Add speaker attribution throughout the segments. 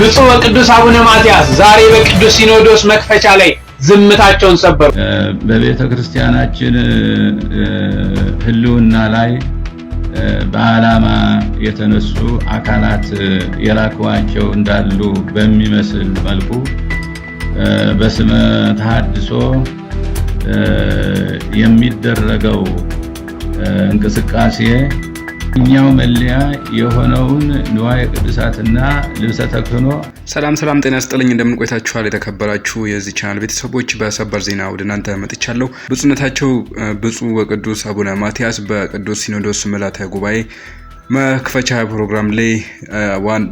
Speaker 1: ብፁዕ ወቅዱስ አቡነ ማትያስ ዛሬ በቅዱስ ሲኖዶስ መክፈቻ ላይ ዝምታቸውን ሰበሩ።
Speaker 2: በቤተ ክርስቲያናችን ህልውና ላይ በዓላማ የተነሱ አካላት የላኳቸው እንዳሉ በሚመስል መልኩ በስመ ተሐድሶ የሚደረገው እንቅስቃሴ እኛው መለያ የሆነውን ንዋየ ቅድሳትና ልብሰ ተክህኖ።
Speaker 3: ሰላም ጤና ይስጥልኝ፣ እንደምን ቆይታችኋል? የተከበራችሁ የዚህ ቻናል ቤተሰቦች በሰበር ዜና ወደ እናንተ መጥቻለሁ። ብፁዕነታቸው ብፁዕ ወቅዱስ አቡነ ማትያስ በቅዱስ ሲኖዶስ ምልዓተ ጉባኤ መክፈቻ ፕሮግራም ላይ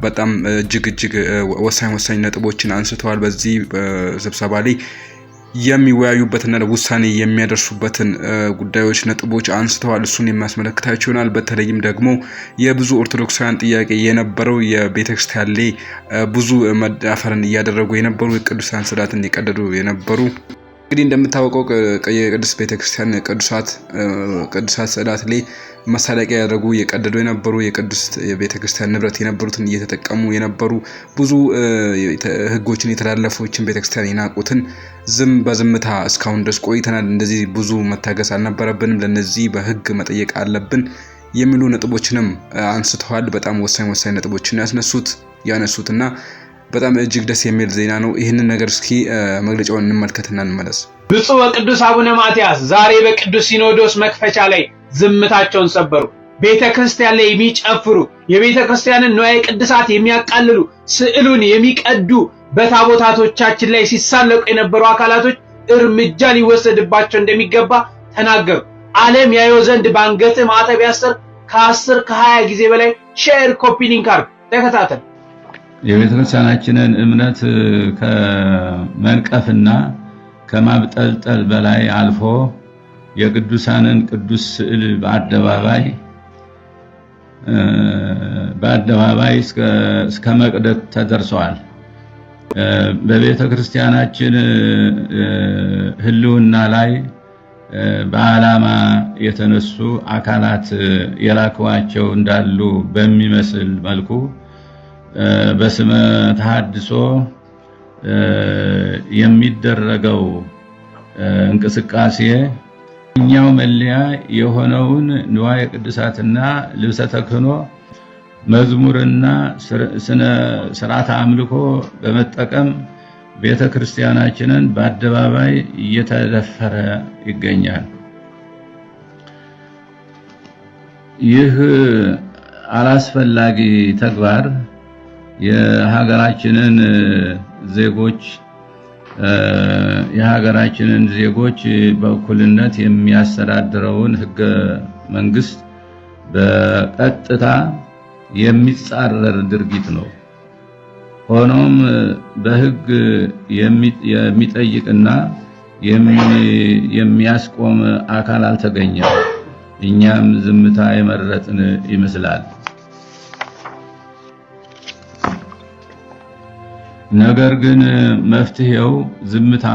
Speaker 3: በጣም እጅግ ወሳኝ ነጥቦችን አንስተዋል። በዚህ ስብሰባ ላይ የሚወያዩበትና ውሳኔ የሚያደርሱበትን ጉዳዮች ነጥቦች አንስተዋል። እሱን የሚያስመለክታችሁ ይሆናል። በተለይም ደግሞ የብዙ ኦርቶዶክሳውያን ጥያቄ የነበረው የቤተክርስቲያን ላይ ብዙ መዳፈርን እያደረጉ የነበሩ የቅዱሳን ስዕላትን እየቀደዱ የነበሩ እንግዲህ እንደምታወቀው የቅድስት ቤተክርስቲያን ቅዱሳት ስዕላት ላይ መሳለቂያ ያደረጉ የቀደዱ የነበሩ የቅድስት ቤተክርስቲያን ንብረት የነበሩትን እየተጠቀሙ የነበሩ ብዙ ህጎችን የተላለፉትን ቤተክርስቲያን የናቁትን በዝምታ እስካሁን ድረስ ቆይተናል። እንደዚህ ብዙ መታገስ አልነበረብንም፣ ለነዚህ በህግ መጠየቅ አለብን የሚሉ ነጥቦችንም አንስተዋል። በጣም ወሳኝ ነጥቦችን ያነሱትና በጣም እጅግ ደስ የሚል ዜና ነው። ይህንን ነገር እስኪ መግለጫውን እንመልከትና እንመለስ።
Speaker 1: ብፁዕ ወቅዱስ አቡነ ማትያስ ዛሬ በቅዱስ ሲኖዶስ መክፈቻ ላይ ዝምታቸውን ሰበሩ። ቤተክርስቲያን ላይ የሚጨፍሩ የቤተክርስቲያንን ንዋየ ቅድሳት የሚያቃልሉ ስዕሉን የሚቀዱ በታቦታቶቻችን ላይ ሲሳለቁ የነበሩ አካላቶች እርምጃ ሊወሰድባቸው እንደሚገባ ተናገሩ። ዓለም ያየው ዘንድ ባንገት ማተብ ያስር ከ10 ከ20 ጊዜ በላይ ሼር ኮፒ ሊንክ አድርጉ። ተከታተል።
Speaker 2: የቤተክርስቲያናችንን እምነት ከመንቀፍና ከማብጠልጠል በላይ አልፎ የቅዱሳንን ቅዱስ ስዕል በአደባባይ እስከ መቅደድ ተደርሰዋል። በቤተክርስቲያናችን ህልውና ላይ በዓላማ የተነሱ አካላት የላኳቸው እንዳሉ በሚመስል መልኩ በስመ ተሐድሶ የሚደረገው እንቅስቃሴ እኛው መለያ የሆነውን ንዋየ ቅድሳትና ልብሰ ተክህኖ መዝሙርና ስርዓተ አምልኮ በመጠቀም ቤተክርስቲያናችንን በአደባባይ እየተደፈረ ይገኛል። ይህ አላስፈላጊ ተግባር የሀገራችንን ዜጎች በእኩልነት የሚያስተዳድረውን ህገ መንግስት በቀጥታ የሚጻረር ድርጊት ነው። ሆኖም በህግ የሚጠይቅና የሚያስቆም አካል አልተገኘም። እኛም ዝምታ የመረጥን ይመስላል። ነገር ግን መፍትሄው ዝምታ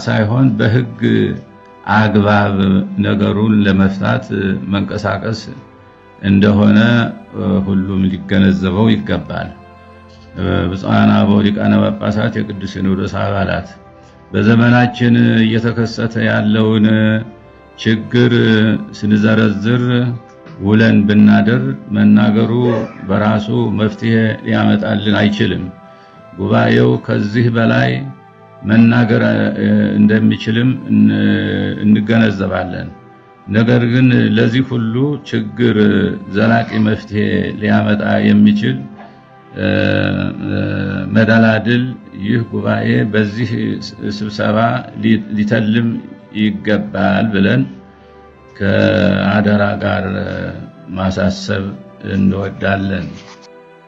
Speaker 2: ሳይሆን በህግ አግባብ ነገሩን ለመፍታት መንቀሳቀስ እንደሆነ ሁሉም ሊገነዘበው ይገባል። ብፁዓን አበው ሊቃነ ጳጳሳት፣ የቅዱስ ሲኖዶስ አባላት በዘመናችን እየተከሰተ ያለውን ችግር ስንዘረዝር ውለን ብናደር መናገሩ በራሱ መፍትሄ ሊያመጣልን አይችልም። ጉባኤው ከዚህ በላይ መናገር እንደሚችልም እንገነዘባለን። ነገር ግን ለዚህ ሁሉ ችግር ዘላቂ መፍትሄ ሊያመጣ የሚችል መደላድል ይህ ጉባኤ በዚህ ስብሰባ ሊተልም ይገባል ብለን ከአደራ ጋር ማሳሰብ እንወዳለን።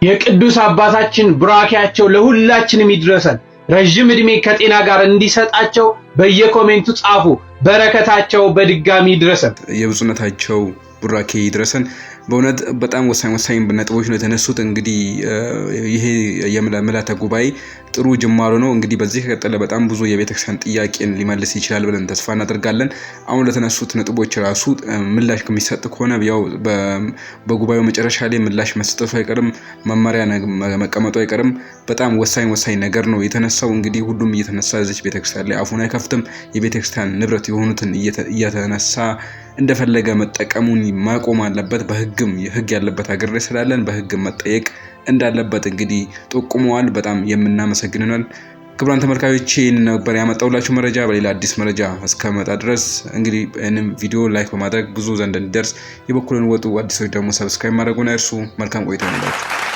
Speaker 1: የቅዱስ አባታችን ቡራኪያቸው ለሁላችንም ይድረሰን። ረጅም ዕድሜ ከጤና ጋር እንዲሰጣቸው በየኮሜንቱ ጻፉ። በረከታቸው በድጋሚ ይድረሰን።
Speaker 3: የብፁዕነታቸው ቡራኬ ይድረሰን። በእውነት በጣም ወሳኝ ነጥቦች ነው የተነሱት። እንግዲህ ይሄ የምልዓተ ጉባኤ ጥሩ ጅማሮ ነው። እንግዲህ በዚህ ከቀጠለ በጣም ብዙ የቤተክርስቲያን ጥያቄን ሊመልስ ይችላል ብለን ተስፋ እናደርጋለን። አሁን ለተነሱት ነጥቦች ራሱ ምላሽ ከሚሰጥ ከሆነ ያው በጉባኤው መጨረሻ ላይ ምላሽ መስጠቱ አይቀርም፣ መመሪያ መቀመጡ አይቀርም። በጣም ወሳኝ ነገር ነው የተነሳው። እንግዲህ ሁሉም እየተነሳ እዚህ ቤተክርስቲያን ላይ አፉን አይከፍትም። የቤተክርስቲያን ንብረት የሆኑትን እየተነሳ እንደፈለገ መጠቀሙን ማቆም አለበት። በህግም ህግ ያለበት ሀገር ላይ ስላለን በህግም መጠየቅ እንዳለበት እንግዲህ ጠቁመዋል። በጣም የምናመሰግን ይሆናል። ክቡራን ተመልካቾች ይህን ነበር ያመጣሁላችሁ መረጃ። በሌላ አዲስ መረጃ እስከመጣ ድረስ እንግዲህ ይህንን ቪዲዮ ላይክ በማድረግ ብዙ ዘንድ እንዲደርስ የበኩልን ወጡ። አዲሶች ደግሞ ሰብስክራይብ ማድረጉን አይርሱ። መልካም ቆይታ ይሁንላችሁ።